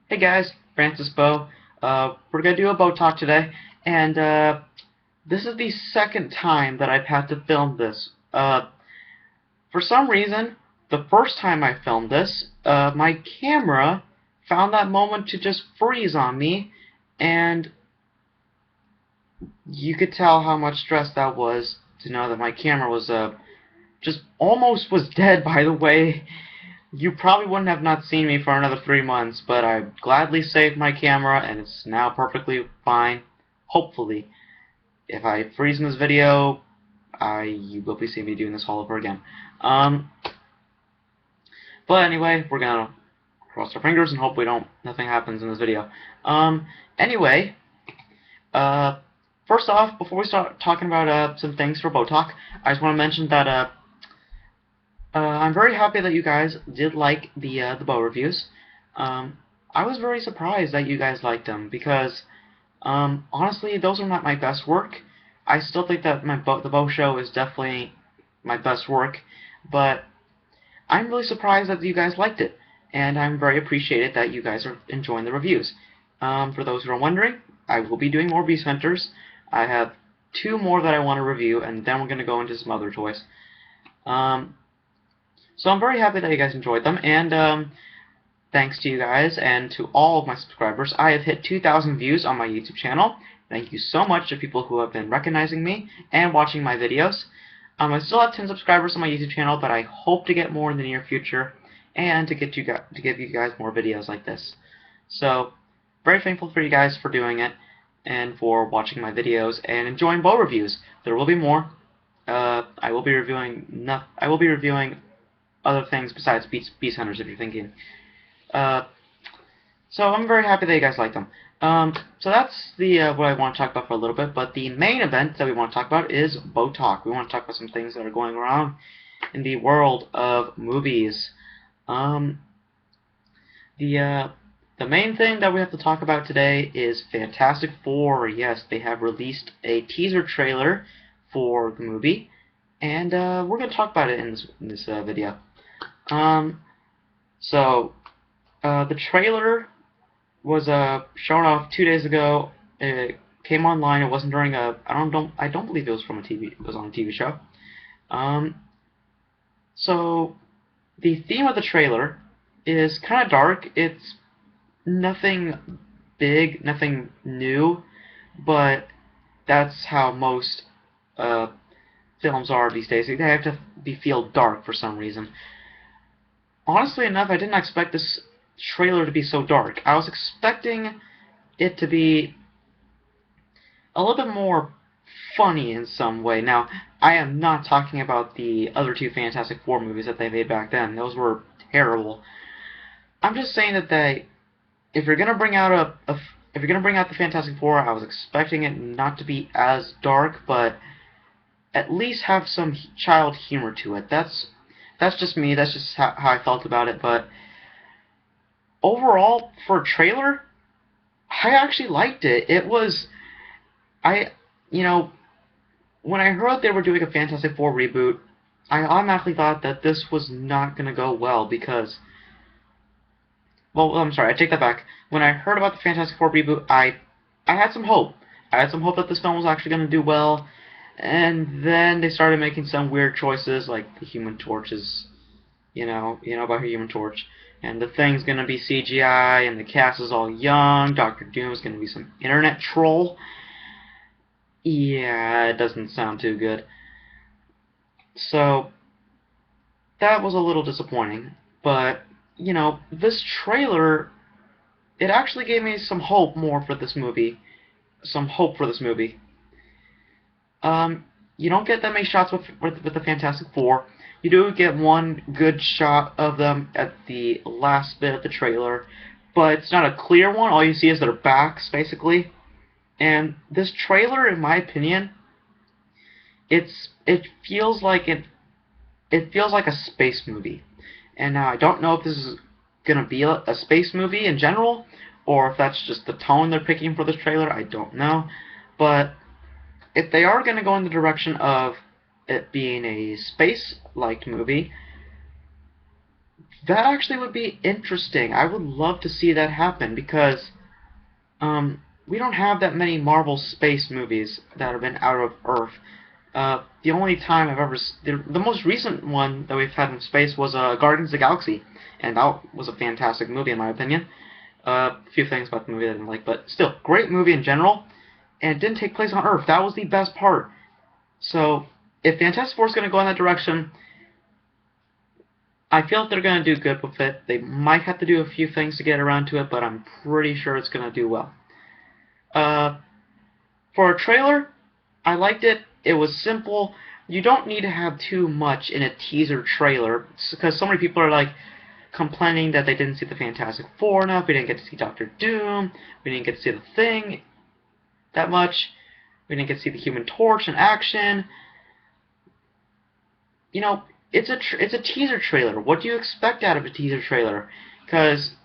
Hey guys, Beau. We're gonna do a Beau talk today, and this is the second time that I've had to film this. For some reason, the first time I filmed this, my camera found that moment to just freeze on me, and you could tell how much stress that was to know that my camera was just almost was dead. By the way, you probably wouldn't have not seen me for another 3 months, but I gladly saved my camera and it's now perfectly fine. Hopefully, if I freeze in this video, you will be seeing me doing this all over again. Um, but anyway, we're gonna cross our fingers and hope nothing happens in this video. Anyway, uh, first off, before we start talking about some things for Beau Talk, I just want to mention that I'm very happy that you guys did like the Beau reviews. I was very surprised that you guys liked them because honestly, those are not my best work. I still think that the Beau show is definitely my best work, but I'm really surprised that you guys liked it, and I'm very appreciated that you guys are enjoying the reviews. For those who are wondering, I will be doing more Beast Hunters. I have 2 more that I want to review, and then we're going to go into some other toys. Um, so I'm very happy that you guys enjoyed them, and thanks to you guys and to all of my subscribers, I have hit 2,000 views on my YouTube channel. Thank you so much to people who have been recognizing me and watching my videos. I still have 10 subscribers on my YouTube channel, but I hope to get more in the near future and to give you guys more videos like this. So, very thankful for you guys for doing it and for watching my videos and enjoying Beau reviews. There will be more. I will be reviewing other things besides Beast Hunters, if you're thinking. So I'm very happy that you guys like them. So that's what I want to talk about for a little bit. But the main event that we want to talk about is Beau Talk. We want to talk about some things that are going around in the world of movies. Um, the main thing that we have to talk about today is Fantastic Four. Yes, they have released a teaser trailer for the movie, and we're going to talk about it in this video. So the trailer was shown off 2 days ago. It came online. It wasn't during a I don't believe it was from a TV. It was on a TV show. So the theme of the trailer is kind of dark. It's nothing big, nothing new, but that's how most films are these days. They have to feel dark for some reason. Honestly enough, I didn't expect this trailer to be so dark. I was expecting it to be a little bit more funny in some way. Now, I am not talking about the other 2 Fantastic Four movies that they made back then. Those were terrible. I'm just saying that if you're gonna bring out if you're gonna bring out the Fantastic Four, I was expecting it not to be as dark, but at least have some child humor to it. That's just me. That's just how I felt about it. But overall, for a trailer, I actually liked it. It was, you know, when I heard they were doing a Fantastic Four reboot, I automatically thought that this was not going to go well because, well, I'm sorry, I take that back. When I heard about the Fantastic Four reboot, I had some hope. I had some hope that this film was actually going to do well, and then they started making some weird choices, like the Human Torch is, you know about Human Torch. And the Thing's gonna be CGI, and the cast is all young. Doctor Doom's gonna be some internet troll. Yeah, it doesn't sound too good. So, that was a little disappointing. But, this trailer, it actually gave me some hope more for this movie. Some hope for this movie. You don't get that many shots with the Fantastic Four. You do get one good shot of them at the last bit of the trailer, but it's not a clear one. All you see is their backs, basically. And this trailer, in my opinion, it feels like a space movie. And now I don't know if this is gonna be a space movie in general, or if that's just the tone they're picking for this trailer. I don't know, but if they are gonna go in the direction of it being a space-like movie, That actually would be interesting. I would love to see that happen because we don't have that many Marvel space movies that have been out of Earth. The only time I've ever the most recent one that we've had in space was Guardians of the Galaxy, and that was a fantastic movie in my opinion. A few things about the movie I didn't like, but still, great movie in general. And it didn't take place on Earth. That was the best part. So if Fantastic Four is going to go in that direction, I feel like they're going to do good with it. They might have to do a few things to get around to it, but I'm pretty sure it's going to do well. For a trailer, I liked it. It was simple. You don't need to have too much in a teaser trailer, because so many people are like complaining that they didn't see the Fantastic Four enough, we didn't get to see Doctor Doom, we didn't get to see the Thing that much, we didn't get to see the Human Torch in action. You know, it's a teaser trailer. What do you expect out of a teaser trailer? Because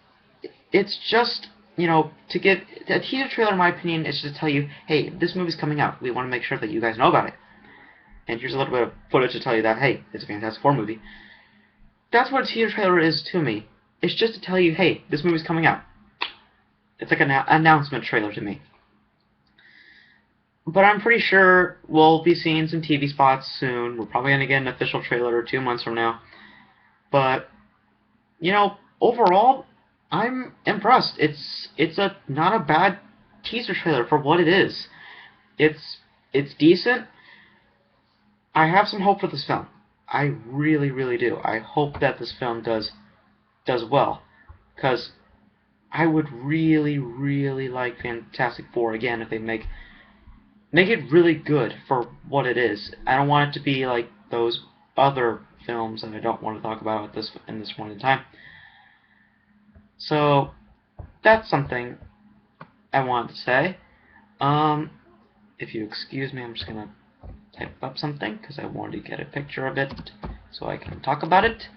it's just, you know, to get a teaser trailer, in my opinion, is just to tell you, hey, this movie's coming out. We want to make sure that you guys know about it. And here's a little bit of footage to tell you that, hey, it's a Fantastic Four movie. That's what a teaser trailer is to me. It's just to tell you, hey, this movie's coming out. It's like an announcement trailer to me. But I'm pretty sure we'll be seeing some TV spots soon. We're probably going to get an official trailer 2 months from now. But, you know, overall, I'm impressed. It's not a bad teaser trailer for what it is. It's decent. I have some hope for this film. I really, really do. I hope that this film does well. Because I would really, really like Fantastic Four again if they make it really good for what it is. I don't want it to be like those other films that I don't want to talk about at in this point in time. So that's something I wanted to say. If you excuse me, I'm just gonna type up something because I wanted to get a picture of it so I can talk about it.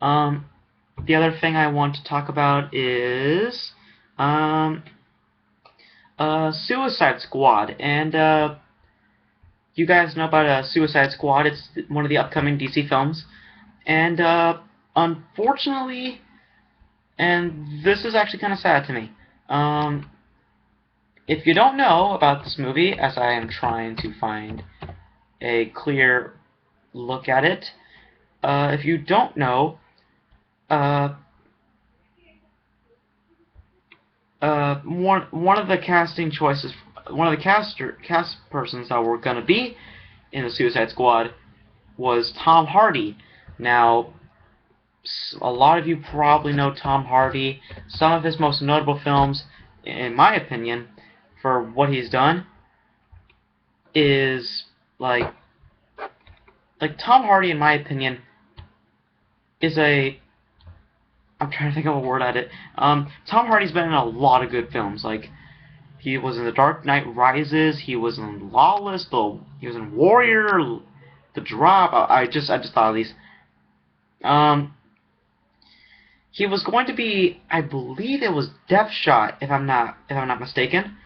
The other thing I want to talk about is Suicide Squad, and you guys know about Suicide Squad. It's one of the upcoming DC films, and unfortunately, and this is actually kind of sad to me, if you don't know about this movie, as I am trying to find a clear look at it, if you don't know, one of the casting choices, one of the cast persons that were gonna be in the Suicide Squad was Tom Hardy. Now, a lot of you probably know Tom Hardy. Some of his most notable films, in my opinion, for what he's done, is like Tom Hardy, in my opinion, is a I'm trying to think of a word at it. Tom Hardy's been in a lot of good films. Like, he was in The Dark Knight Rises. He was in Lawless. He was in Warrior. The Drop. I just thought of these. He was going to be, I believe it was Deathshot, if I'm not mistaken.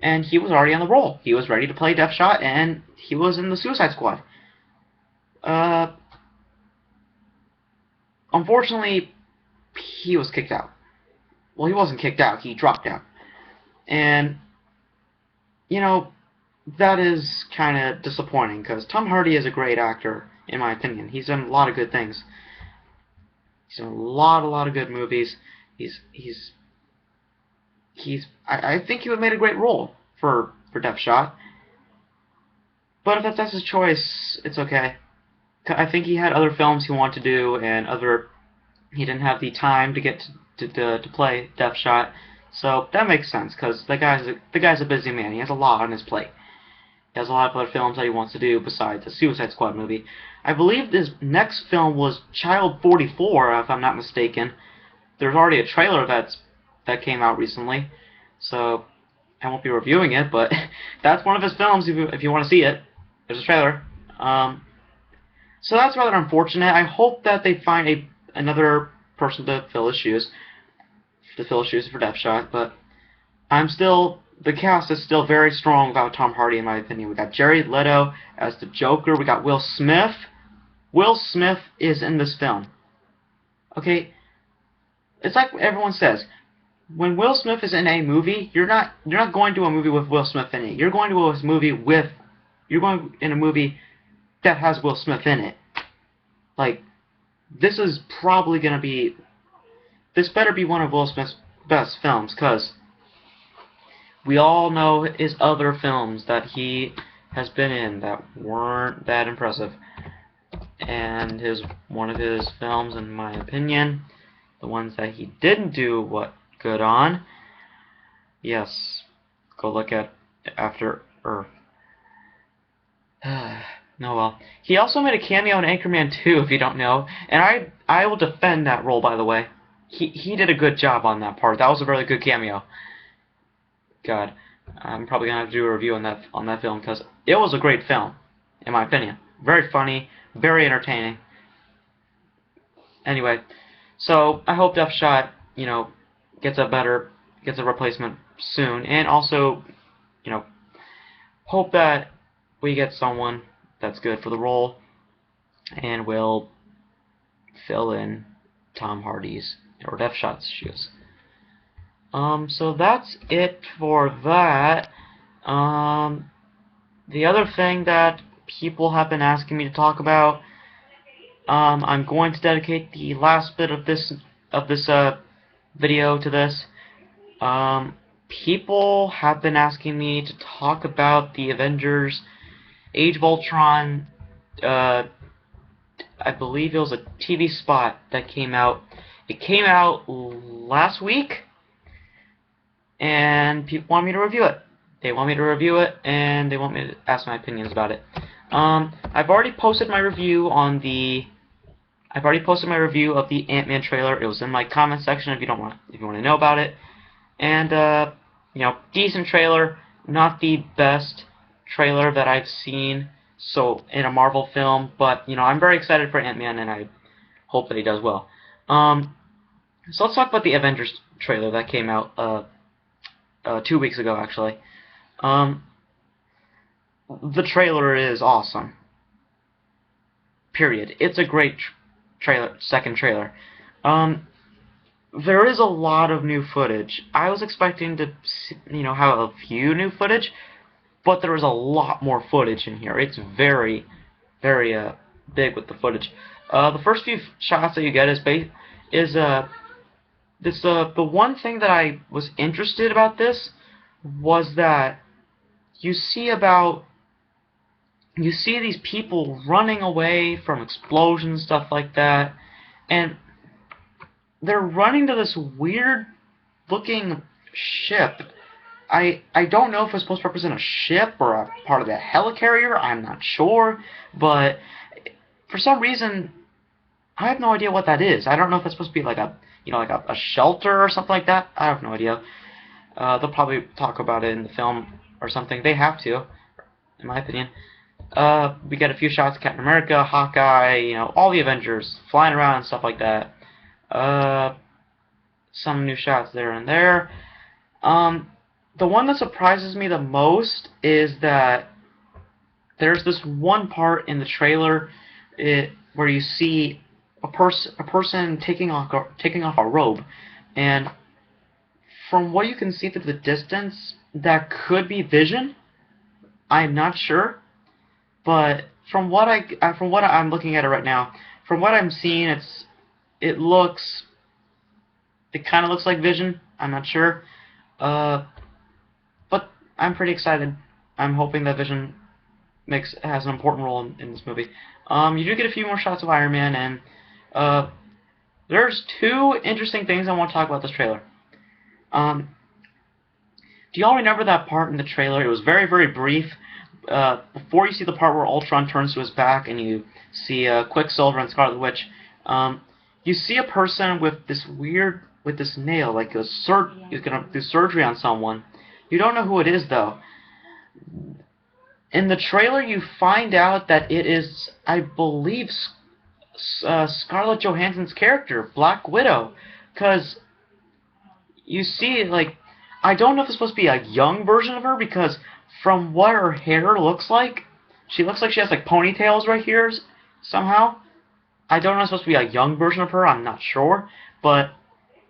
And he was already on the role. He was ready to play Deathshot, and he was in the Suicide Squad. Unfortunately, he was kicked out. Well, he wasn't kicked out. He dropped out. And, you know, that is kind of disappointing, because Tom Hardy is a great actor, in my opinion. He's done a lot of good things. He's done a lot of good movies. I think he would have made a great role for Deathshot. But if that's his choice, it's okay. I think he had other films he wanted to do, and he didn't have the time to get to play Deathshot. So that makes sense, because the guy's a busy man. He has a lot on his plate. He has a lot of other films that he wants to do besides the Suicide Squad movie. I believe this next film was Child 44, if I'm not mistaken. There's already a trailer that came out recently, so I won't be reviewing it, but that's one of his films if you want to see it. There's a trailer. So that's rather unfortunate. I hope that they find another person to fill his shoes for Deathshot, but the cast is still very strong without Tom Hardy, in my opinion. We got Jared Leto as the Joker. We got Will Smith. Will Smith is in this film. Okay, it's like everyone says. When Will Smith is in a movie, you're not going to a movie with Will Smith in it. You're going to a movie with you're going in a movie that has Will Smith in it. Like, this is probably gonna be this better be one of Will Smith's best films, cause we all know his other films that he has been in that weren't that impressive. And one of his films, in my opinion, the ones that he didn't do what good on, yes, go look at After Earth. No, well, he also made a cameo in Anchorman 2, if you don't know, and I will defend that role, by the way. He did a good job on that part. That was a really good cameo. God, I'm probably gonna have to do a review on that film because it was a great film, in my opinion. Very funny, very entertaining. Anyway, so I hope Deathshot, gets a replacement soon, and also, you know, hope that we get someone that's good for the role and will fill in Tom Hardy's or Deathshot's shoes. So that's it for that. The other thing that people have been asking me to talk about, I'm going to dedicate the last bit of this video to this. People have been asking me to talk about the Avengers Age of Ultron. I believe it was a TV spot that came out. It came out last week, and people want me to review it. They want me to review it, and they want me to ask my opinions about it. I've already posted my review of the Ant-Man trailer. It was in my comment section if you want to know about it. And decent trailer, not the best trailer that I've seen in a Marvel film, but I'm very excited for Ant-Man, and I hope that he does well. So let's talk about the Avengers trailer that came out 2 weeks ago, actually. The trailer is awesome. Period. It's a great second trailer. There is a lot of new footage. I was expecting to, have a few new footage, but there is a lot more footage in here. It's very, very big with the footage. The first few shots that you get the one thing that I was interested about this was that you see these people running away from explosions, stuff like that, and they're running to this weird looking ship. I don't know if it's supposed to represent a ship or a part of the helicarrier. I'm not sure, but for some reason I have no idea what that is. I don't know if it's supposed to be like a shelter or something like that. I have no idea. They'll probably talk about it in the film or something. They have to, in my opinion. We get a few shots of Captain America, Hawkeye, all the Avengers flying around and stuff like that. Some new shots there and there. The one that surprises me the most is that there's this one part in the trailer where you see a person taking off a robe, and from what you can see through the distance, that could be Vision. I'm not sure, but from what I'm looking at it right now, from what I'm seeing, it kind of looks like Vision. I'm not sure, but I'm pretty excited. I'm hoping that Vision has an important role in this movie. You do get a few more shots of Iron Man, and there's two interesting things I want to talk about this trailer. Do y'all remember that part in the trailer? It was very, very brief. Before you see the part where Ultron turns to his back and you see Quicksilver and Scarlet Witch, you see a person with this nail, like he's gonna do surgery on someone. You don't know who it is, though. In the trailer, you find out that it is, I believe, Scarlett Johansson's character, Black Widow, because you see, I don't know if it's supposed to be a young version of her, because from what her hair looks like, she looks like she has, ponytails right here, somehow. I don't know if it's supposed to be a young version of her, I'm not sure, but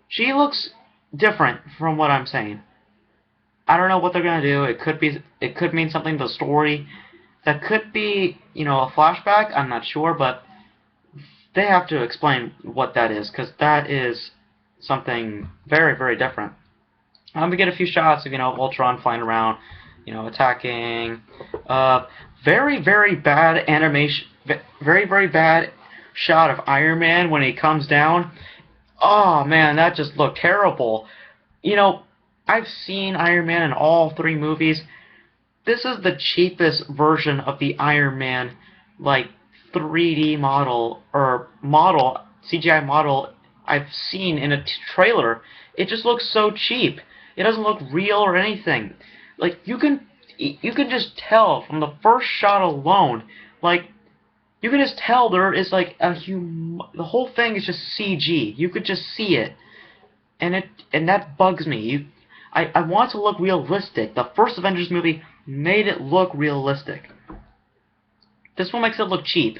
she looks different from what I'm saying. I don't know what they're gonna do. It could mean something to the story. That could be, a flashback. I'm not sure, but they have to explain what that is, because that is something very, very different. We get a few shots of, Ultron flying around, attacking. Very, very bad animation. Very, very bad shot of Iron Man when he comes down. Oh man, that just looked terrible. You know, I've seen Iron Man in all three movies. This is the cheapest version of the Iron Man, like 3D model or CGI model I've seen in a trailer. It just looks so cheap. It doesn't look real or anything. Like you can just tell from the first shot alone. Like you can just tell there is like the whole thing is just CG. You could just see it, and that bugs me. I want it to look realistic. The first Avengers movie made it look realistic. This one makes it look cheap,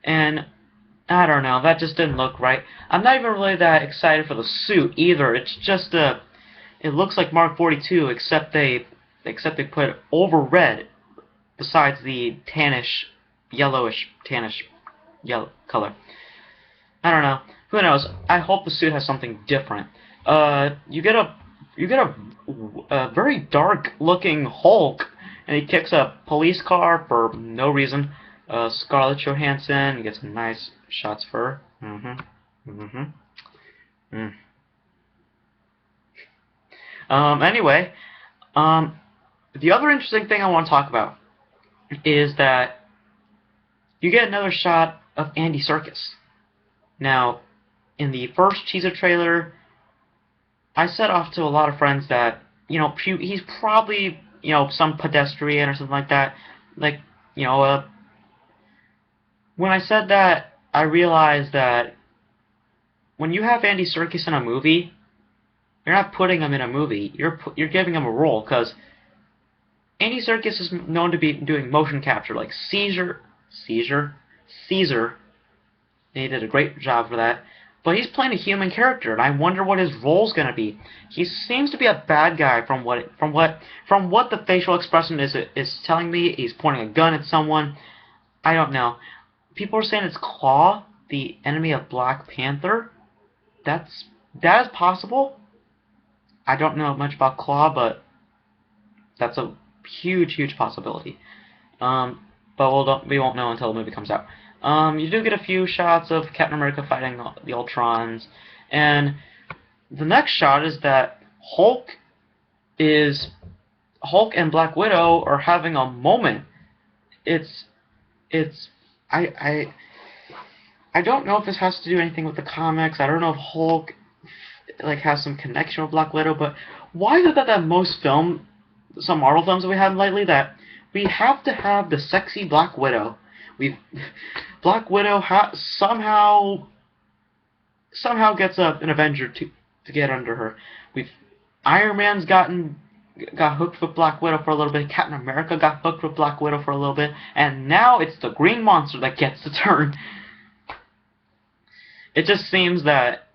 and I don't know. That just didn't look right. I'm not even really that excited for the suit either. It's just it looks like Mark 42, except they put over red besides the yellowish tannish yellow color. I don't know. Who knows? I hope the suit has something different. You get a very dark looking Hulk, and he kicks a police car for no reason. Scarlett Johansson, you get some nice shots for her. Anyway, the other interesting thing I want to talk about is that you get another shot of Andy Serkis. Now, in the first teaser trailer, I said off to a lot of friends that, he's probably, some pedestrian or something like that. Like, when I said that, I realized that when you have Andy Serkis in a movie, you're not putting him in a movie. You're giving him a role, because Andy Serkis is known to be doing motion capture, like Caesar. And he did a great job for that. But he's playing a human character, and I wonder what his role's gonna be. He seems to be a bad guy from what the facial expression is telling me. He's pointing a gun at someone. I don't know. People are saying it's Claw, the enemy of Black Panther. That is possible. I don't know much about Claw, but that's a huge, huge possibility. But we won't know until the movie comes out. You do get a few shots of Captain America fighting the Ultrons, and the next shot is that Hulk and Black Widow are having a moment. I don't know if this has to do anything with the comics. I don't know if Hulk has some connection with Black Widow, but why is it that some Marvel films that we had lately, that we have to have the sexy Black Widow? Black Widow somehow gets an Avenger to get under her. Iron Man's got hooked with Black Widow for a little bit. Captain America got hooked with Black Widow for a little bit, and now it's the Green Monster that gets the turn. It just seems that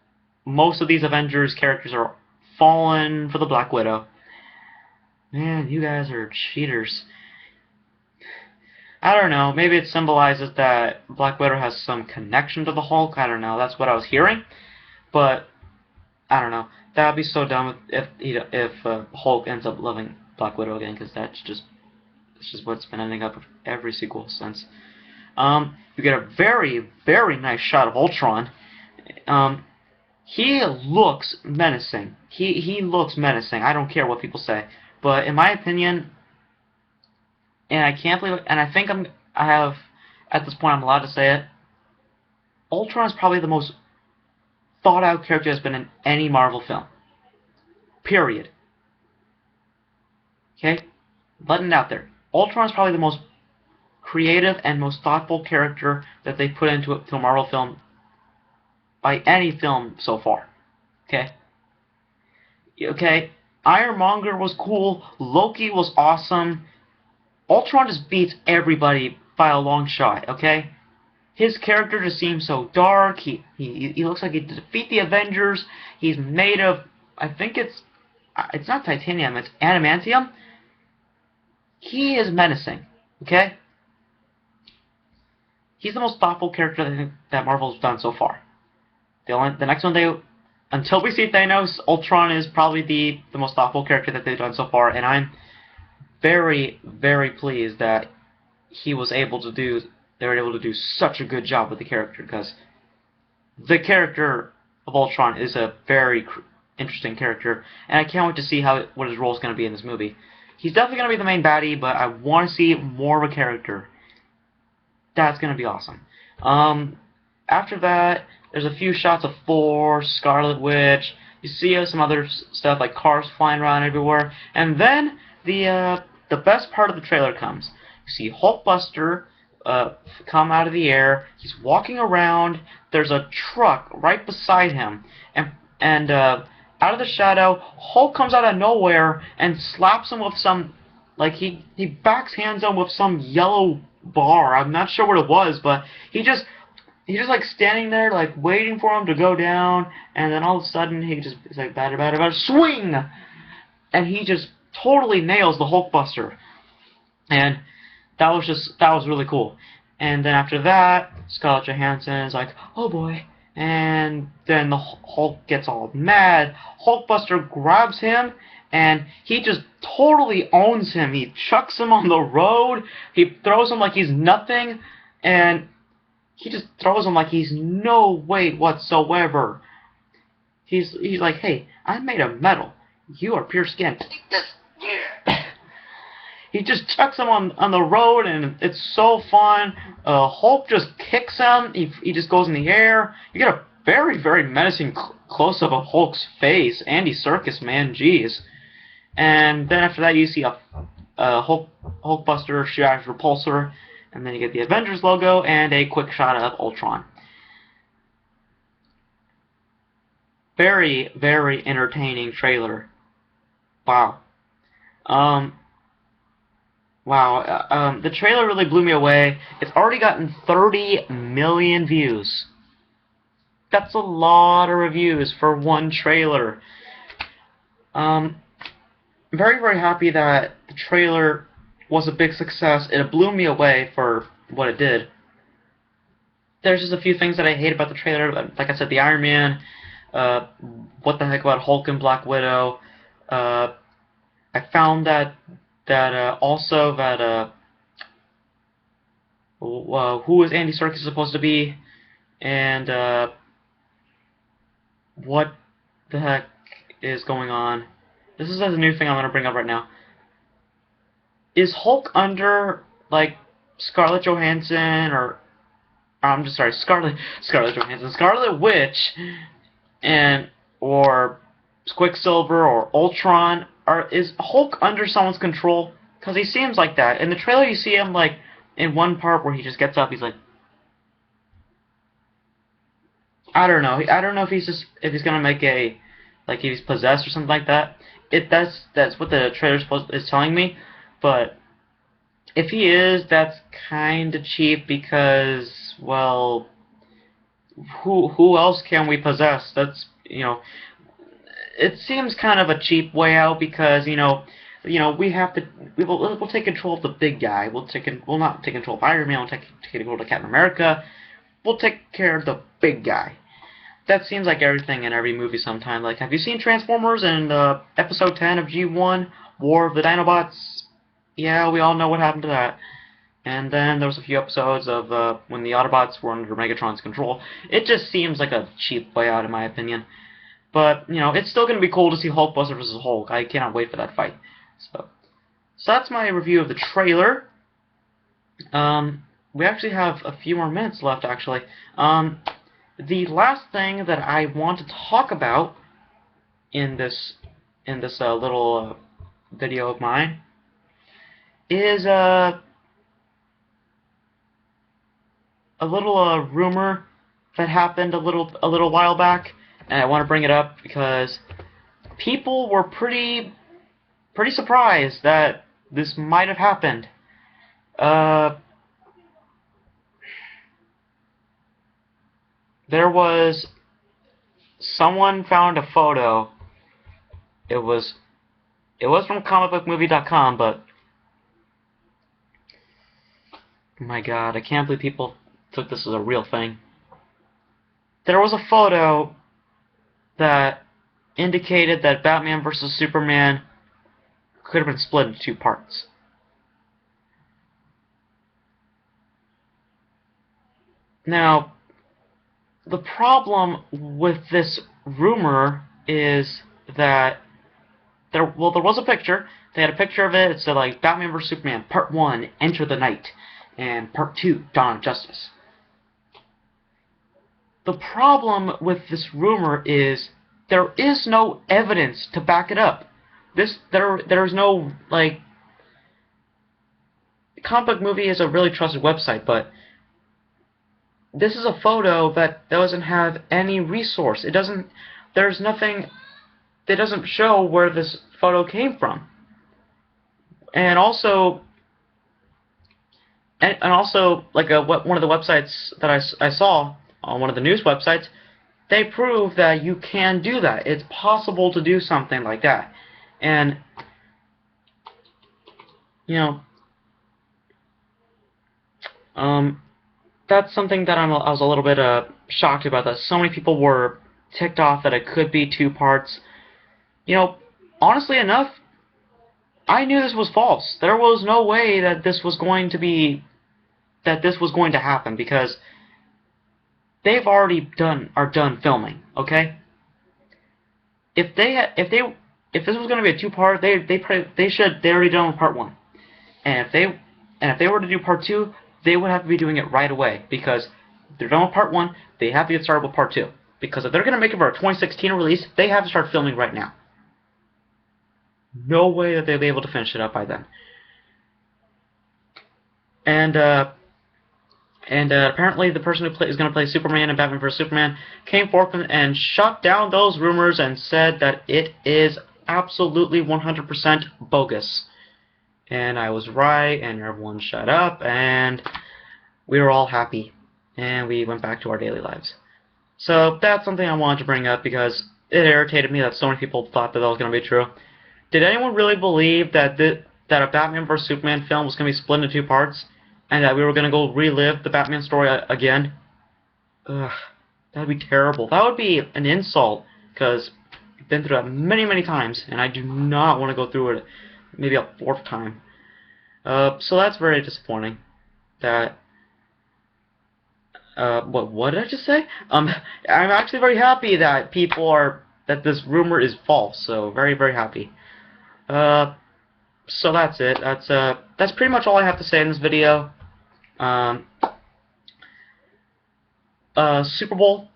most of these Avengers characters are falling for the Black Widow. Man, you guys are cheaters. I don't know. Maybe it symbolizes that Black Widow has some connection to the Hulk. I don't know. That's what I was hearing. But I don't know. That would be so dumb if Hulk ends up loving Black Widow again, because it's just what's been ending up with every sequel since. You get a very, very nice shot of Ultron. He looks menacing. He looks menacing. I don't care what people say. But in my opinion, and I can't believe it, and I think at this point I'm allowed to say it, Ultron is probably the most thought out character that's been in any Marvel film. Period. Okay? Letting it out there. Ultron is probably the most creative and most thoughtful character that they put into a Marvel film by any film so far. Okay? Okay? Ironmonger was cool. Loki was awesome. Ultron just beats everybody by a long shot, okay? his character just seems so dark. He looks like he could defeat the Avengers. He's made of, I think it's not titanium, it's adamantium. He is menacing. Okay? He's the most thoughtful character I think that Marvel's done so far. The next one until we see Thanos, Ultron is probably the most thoughtful character that they've done so far, and I'm very, very pleased that they were able to do such a good job with the character, because the character of Ultron is a very interesting character, and I can't wait to see what his role is going to be in this movie. He's definitely going to be the main baddie, but I want to see more of a character. That's going to be awesome. After that, there's a few shots of Thor, Scarlet Witch. You see some other stuff like cars flying around everywhere, and then the best part of the trailer comes. You see Hulkbuster come out of the air. He's walking around. There's a truck right beside him, and out of the shadow, Hulk comes out of nowhere and slaps him with some, like he backhands him with some yellow bar. I'm not sure what it was, but he's just like standing there, like waiting for him to go down, and then all of a sudden he's like batter, swing, and he just totally nails the Hulkbuster, and that was really cool. And then after that, Scarlett Johansson is like, oh boy, and then the Hulk gets all mad. Hulkbuster grabs him, and he just totally owns him. He chucks him on the road. He throws him like he's nothing, and he just throws him like he's no weight whatsoever. He's like, hey, I'm made of metal. You are pure skin. He just chucks him on the road, and it's so fun. Hulk just kicks him. He just goes in the air. You get a very, very menacing close-up of Hulk's face. Andy Serkis, man, jeez. And then after that, you see a Hulkbuster shoot out his repulsor, and then you get the Avengers logo and a quick shot of Ultron. Very, very entertaining trailer. Wow. Wow, the trailer really blew me away. It's already gotten 30 million views. That's a lot of reviews for one trailer. I'm very, very happy that the trailer was a big success. It blew me away for what it did. There's just a few things that I hate about the trailer. Like I said, the Iron Man. What the heck about Hulk and Black Widow? I found that who is Andy Serkis supposed to be, and what the heck is going on? This is a new thing I'm going to bring up right now. Is Hulk under, like, Scarlett Johansson, or I'm just sorry, Scarlett Johansson, Scarlet Witch, or Quicksilver or Ultron? Is Hulk under someone's control? Because he seems like that. In the trailer, you see him, like, in one part where he just gets up, he's like, I don't know. I don't know if he's gonna make a, like, he's possessed or something like that. That's what the trailer is telling me. But if he is, that's kind of cheap, because, well, who else can we possess? That's, it seems kind of a cheap way out, because we'll take control of the big guy. We'll not take control of Iron Man. We'll take control of Captain America. We'll take care of the big guy. That seems like everything in every movie sometime. Like, have you seen Transformers in episode 10 of G1, War of the Dinobots? Yeah, we all know what happened to that. And then there was a few episodes of when the Autobots were under Megatron's control. It just seems like a cheap way out, in my opinion. But, it's still going to be cool to see Hulkbuster versus Hulk. I cannot wait for that fight. So that's my review of the trailer. We actually have a few more minutes left, actually. The last thing that I want to talk about in this little video of mine is a little rumor that happened a little while back, and I want to bring it up because people were pretty surprised that this might have happened. there was someone found a photo. It was from comicbookmovie.com, but my God, I can't believe people took this as a real thing. There was a photo that indicated that Batman vs. Superman could have been split into 2 parts. Now, the problem with this rumor is that there was a picture. They had a picture of it. It said like Batman vs Superman Part 1, Enter the Night, and Part 2, Dawn of Justice. The problem with this rumor is there is no evidence to back it up. There's no, like, Comic Book Movie is a really trusted website, but this is a photo that doesn't have any resource. There's nothing that doesn't show where this photo came from. And also, like one of the websites that I saw on one of the news websites, they prove that you can do that. It's possible to do something like that. And, you know, that's something that I was a little bit shocked about, that so many people were ticked off that it could be 2 parts. You know, honestly enough, I knew this was false. There was no way that this was going to happen, because they've already done filming. Okay, if this was going to be a 2-part, they already done Part 1, and if they were to do Part 2, they would have to be doing it right away, because they're done with Part 1, they have to get started with Part 2, because if they're going to make it for a 2016 release, they have to start filming right now. No way that they'll be able to finish it up by then. And apparently the person who is going to play Superman in Batman vs. Superman came forth and shut down those rumors and said that it is absolutely 100% bogus. And I was right, and everyone shut up, and we were all happy, and we went back to our daily lives. So that's something I wanted to bring up, because it irritated me that so many people thought that was going to be true. Did anyone really believe that that a Batman vs. Superman film was going to be split into 2 parts, and that we were going to go relive the Batman story again? Ugh, that would be terrible. That would be an insult, because I've been through that many, many times, and I do not want to go through it maybe a 4th time. So that's very disappointing. That what did I just say? I'm actually very happy that that this rumor is false. So very, very happy. So that's it. That's pretty much all I have to say in this video. Super Bowl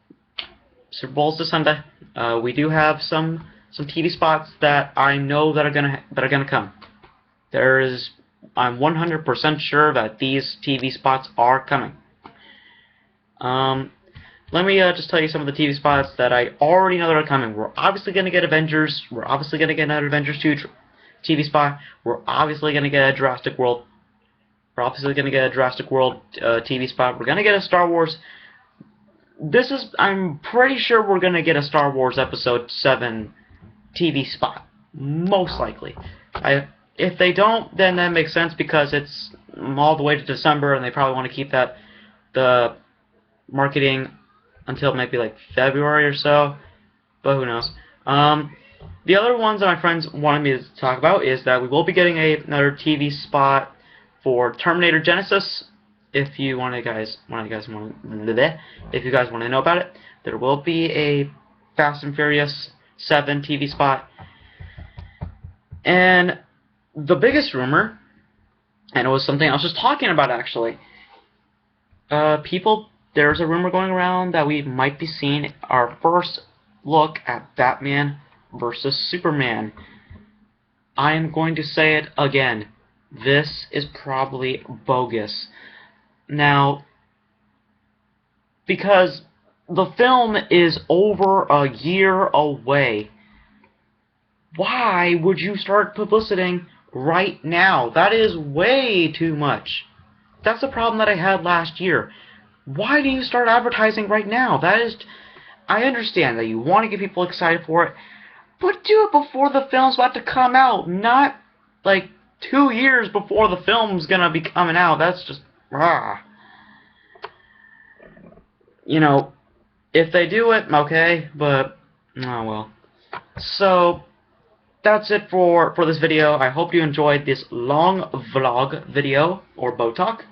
is this Sunday. We do have some TV spots that I know that are gonna come. I'm 100% sure that these TV spots are coming. Let me just tell you some of the TV spots that I already know that are coming. We're obviously going to get Avengers. We're obviously going to get another Avengers 2 TV spot. We're obviously going to get a Jurassic World. TV spot. We're going to get a Star Wars. I'm pretty sure we're going to get a Star Wars Episode 7 TV spot. Most likely. If they don't, then that makes sense, because it's all the way to December, and they probably want to keep the marketing until maybe like February or so, but who knows. The other ones that my friends wanted me to talk about is that we will be getting another TV spot for Terminator Genesis. If you guys want to know about it, there will be a Fast and Furious 7 TV spot. And the biggest rumor, and it was something I was just talking about actually, there's a rumor going around that we might be seeing our first look at Batman vs. Superman. I am going to say it again. This is probably bogus. Now, because the film is over a year away, why would you start publicity right now? That is way too much. That's the problem that I had last year. Why do you start advertising right now? That is, I understand that you want to get people excited for it, but do it before the film's about to come out, not like 2 years before the film's gonna be coming out. That's just, you know, if they do it, okay, but, oh well. So, that's it for this video. I hope you enjoyed this long vlog video, or Beau talk.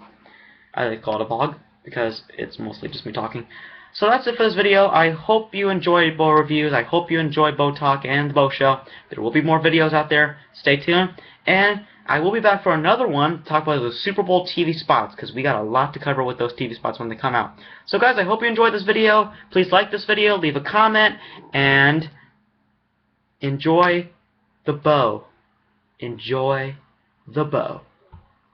I call it a vlog, because it's mostly just me talking. So that's it for this video. I hope you enjoyed Beau reviews. I hope you enjoyed Beau talk and the Beau show. There will be more videos out there. Stay tuned. And I will be back for another one to talk about the Super Bowl TV spots, because we got a lot to cover with those TV spots when they come out. So guys, I hope you enjoyed this video. Please like this video, leave a comment, and enjoy the Beau. Enjoy the Beau.